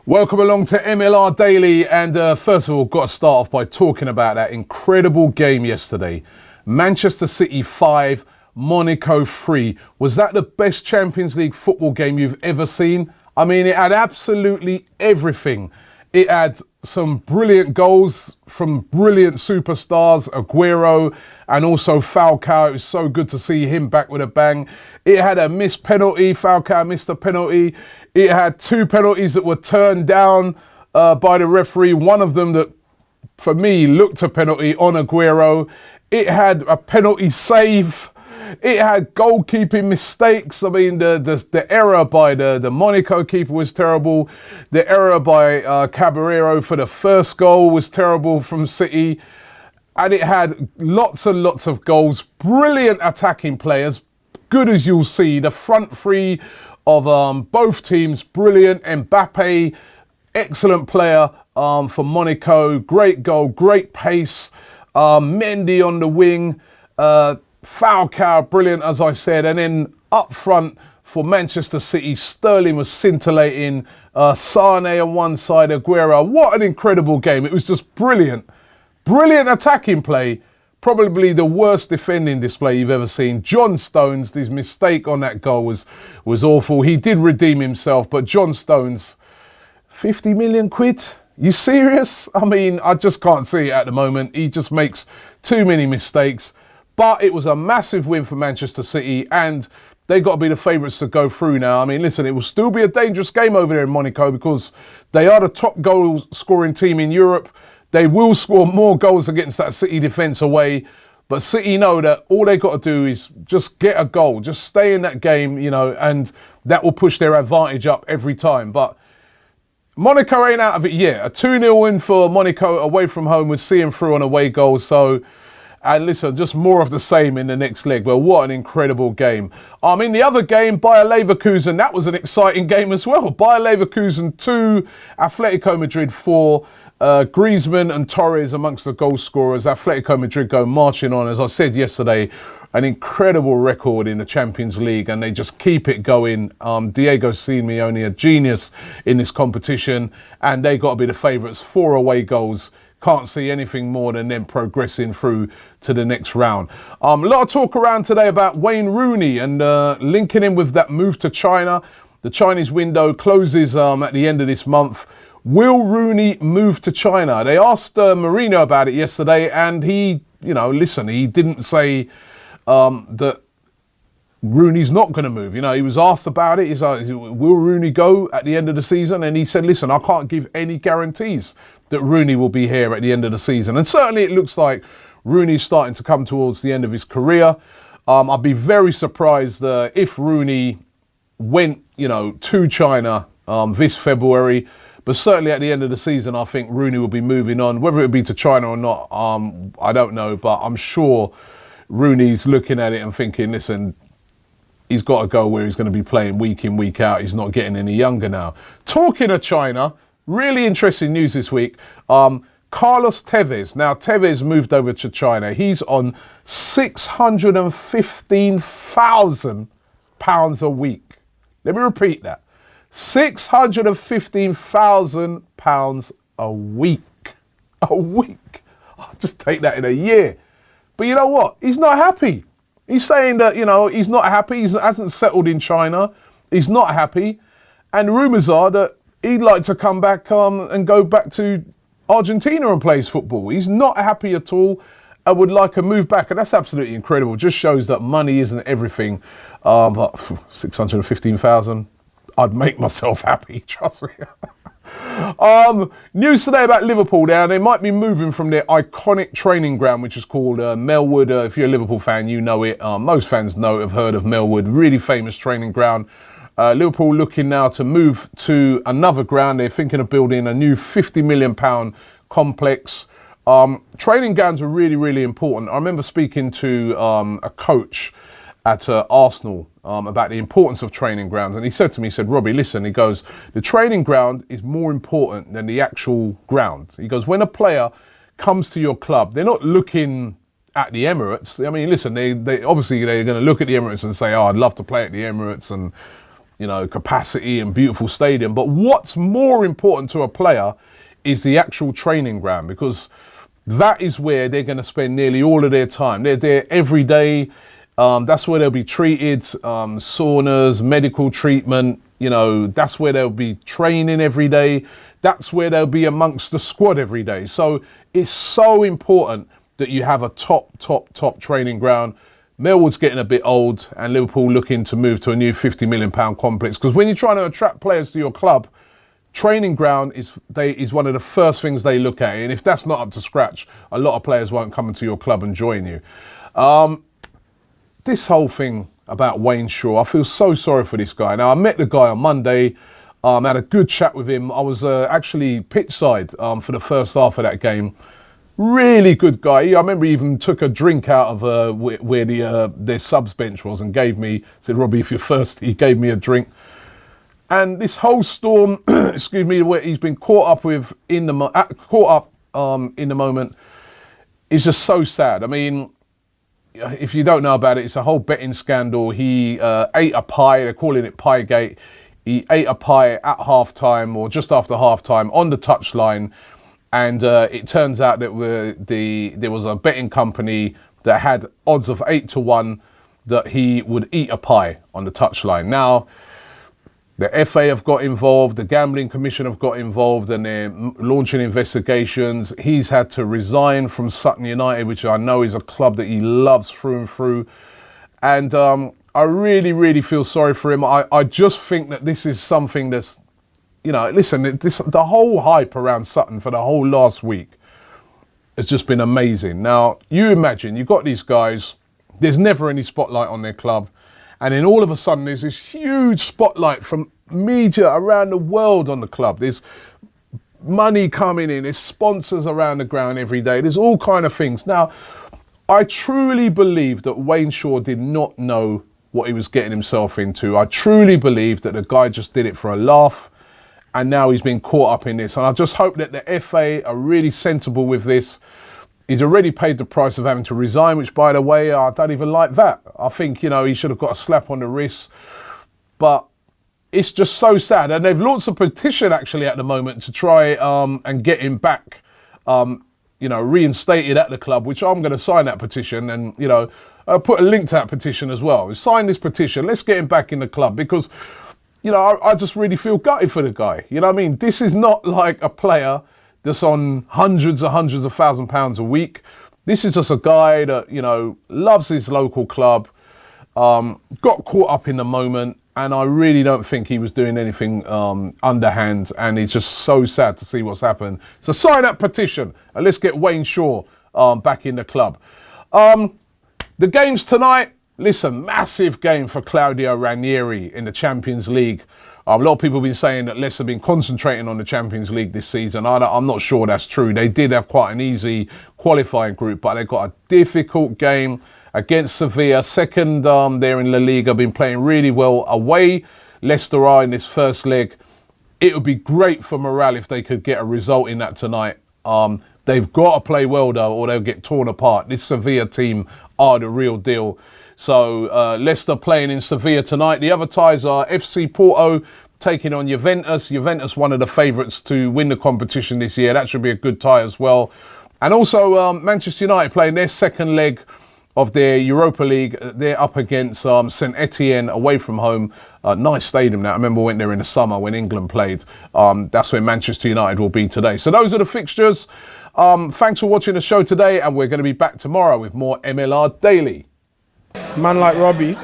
Welcome along to MLR Daily, and first of all, got to start off by talking about that incredible game yesterday. Manchester City 5, Monaco 3. Was that the best Champions League football game you've ever seen? I mean, it had absolutely everything. It had some brilliant goals from brilliant superstars, Aguero and also Falcao. It was so good to see him back with a bang. It had a missed penalty. Falcao missed a penalty. It had two penalties that were turned down by the referee. One of them that, for me, looked a penalty on Aguero. It had a penalty save. It had goalkeeping mistakes. I mean, the error by the Monaco keeper was terrible. The error by Caballero for the first goal was terrible from City. And it had lots and lots of goals. Brilliant attacking players. Good as you'll see. The front three of both teams, brilliant. Mbappe, excellent player for Monaco. Great goal, great pace. Mendy on the wing. Falcao, brilliant, as I said. And then up front for Manchester City, Sterling was scintillating. Sane on one side, Aguero. What an incredible game. It was just brilliant. Brilliant attacking play. Probably the worst defending display you've ever seen. John Stones, his mistake on that goal was awful. He did redeem himself, but John Stones, 50 million quid? You serious? I mean, I just can't see it at the moment. He just makes too many mistakes. But it was a massive win for Manchester City, and they got to be the favourites to go through now. I mean, listen, it will still be a dangerous game over there in Monaco because they are the top goal scoring team in Europe. They will score more goals against that City defence away. But City know that all they got to do is just get a goal, just stay in that game, you know, and that will push their advantage up every time. But Monaco ain't out of it yet. A 2-0 win for Monaco away from home was seeing through on away goals. So, and listen, just more of the same in the next leg. Well, what an incredible game. In the other game, Bayer Leverkusen, that was an exciting game as well. Bayer Leverkusen 2, Atletico Madrid 4. Griezmann and Torres amongst the goal scorers. Atletico Madrid go marching on, as I said yesterday, an incredible record in the Champions League, and they just keep it going. Diego Simeone, a genius in this competition, and they got to be the favourites. 4 away goals. Can't see anything more than them progressing through to the next round. A lot of talk around today about Wayne Rooney and linking him with that move to China. The Chinese window closes at the end of this month. Will Rooney move to China? They asked Mourinho about it yesterday, and he, he didn't say that Rooney's not going to move. He was asked about it. He's like, will Rooney go at the end of the season? And he said, listen, I can't give any guarantees that Rooney will be here at the end of the season. And certainly it looks like Rooney's starting to come towards the end of his career. I'd be very surprised if Rooney went, to China this February. But certainly at the end of the season, I think Rooney will be moving on. Whether it be to China or not, I don't know. But I'm sure Rooney's looking at it and thinking, listen, he's got to go where he's going to be playing week in, week out. He's not getting any younger now. Talking of China, really interesting news this week. Carlos Tevez. Now, Tevez moved over to China. He's on £615,000 a week. Let me repeat that. £615,000 a week. A week. I'll just take that in a year. But you know what? He's not happy. He's saying that, he's not happy. He hasn't settled in China. He's not happy. And rumours are that he'd like to come back and go back to Argentina and play his football. He's not happy at all and would like a move back. And that's absolutely incredible. Just shows that money isn't everything. But 615,000. I'd make myself happy, trust me. News today about Liverpool now. They might be moving from their iconic training ground, which is called Melwood. If you're a Liverpool fan, you know it. Most fans have heard of Melwood. Really famous training ground. Liverpool looking now to move to another ground. They're thinking of building a new £50 million complex. Training grounds are really, really important. I remember speaking to a coach at Arsenal about the importance of training grounds. And he said to me, Robbie, listen, he goes, the training ground is more important than the actual ground. He goes, when a player comes to your club, they're not looking at the Emirates. I mean, listen, they obviously they're going to look at the Emirates and say, oh, I'd love to play at the Emirates and you know, capacity and beautiful stadium. But what's more important to a player is the actual training ground, because that is where they're going to spend nearly all of their time. They're there every day. That's where they'll be treated, saunas, medical treatment. You know, that's where they'll be training every day. That's where they'll be amongst the squad every day. So it's so important that you have a top training ground. Millwall's getting a bit old, and Liverpool looking to move to a new £50 million complex. Because when you're trying to attract players to your club, training ground is one of the first things they look at. And if that's not up to scratch, a lot of players won't come into your club and join you. This whole thing about Wayne Shaw, I feel so sorry for this guy. Now, I met the guy on Monday, had a good chat with him. I was actually pitch side for the first half of that game. Really good guy. I remember he even took a drink out of where their subs bench was and gave me, said, Robbie, if you're thirsty, he gave me a drink. And this whole storm, excuse me, where he's been caught up with in the moment is just so sad. I mean, if you don't know about it, it's a whole betting scandal. He ate a pie. They're calling it Piegate. He ate a pie at halftime or just after halftime on the touchline, and it turns out that there was a betting company that had odds of 8-1 that he would eat a pie on the touchline. Now, the FA have got involved, the Gambling Commission have got involved, and they're launching investigations. He's had to resign from Sutton Utd, which I know is a club that he loves through and through. And I really feel sorry for him. I just think that this is something that's, you know, listen, the whole hype around Sutton for the whole last week has just been amazing. Now, you imagine, you've got these guys, there's never any spotlight on their club. And then all of a sudden, there's this huge spotlight from media around the world on the club. There's money coming in. There's sponsors around the ground every day. There's all kind of things. Now, I truly believe that Wayne Shaw did not know what he was getting himself into. I truly believe that the guy just did it for a laugh. And now he's been caught up in this. And I just hope that the FA are really sensible with this. He's already paid the price of having to resign, which, by the way, I don't even like that. I think, you know, he should have got a slap on the wrist. But it's just so sad. And they've launched a petition, actually, at the moment to try and get him back, you know, reinstated at the club, which I'm going to sign that petition. And, you know, I'll put a link to that petition as well. Sign this petition. Let's get him back in the club because, you know, I just really feel gutted for the guy. You know what I mean? This is not like a player that's on hundreds of £1,000s a week. This is just a guy that, you know, loves his local club, got caught up in the moment, and I really don't think he was doing anything underhand, and it's just so sad to see what's happened. So sign that petition, and let's get Wayne Shaw back in the club. The games tonight, listen, massive game for Claudio Ranieri in the Champions League. A lot of people have been saying that Leicester have been concentrating on the Champions League this season. I'm not sure that's true. They did have quite an easy qualifying group, but they got a difficult game against Sevilla. Second there in La Liga, been playing really well away. Leicester are in this first leg. It would be great for morale if they could get a result in that tonight. They've got to play well, though, or they'll get torn apart. This Sevilla team are the real deal. So Leicester playing in Sevilla tonight. The other ties are FC Porto taking on Juventus. Juventus, one of the favourites to win the competition this year. That should be a good tie as well. And also Manchester United playing their second leg of their Europa League. They're up against St Etienne away from home. Nice stadium now. I remember I went there in the summer when England played. That's where Manchester United will be today. So those are the fixtures. Thanks for watching the show today, and we're going to be back tomorrow with more MLR Daily. Man like Robbie.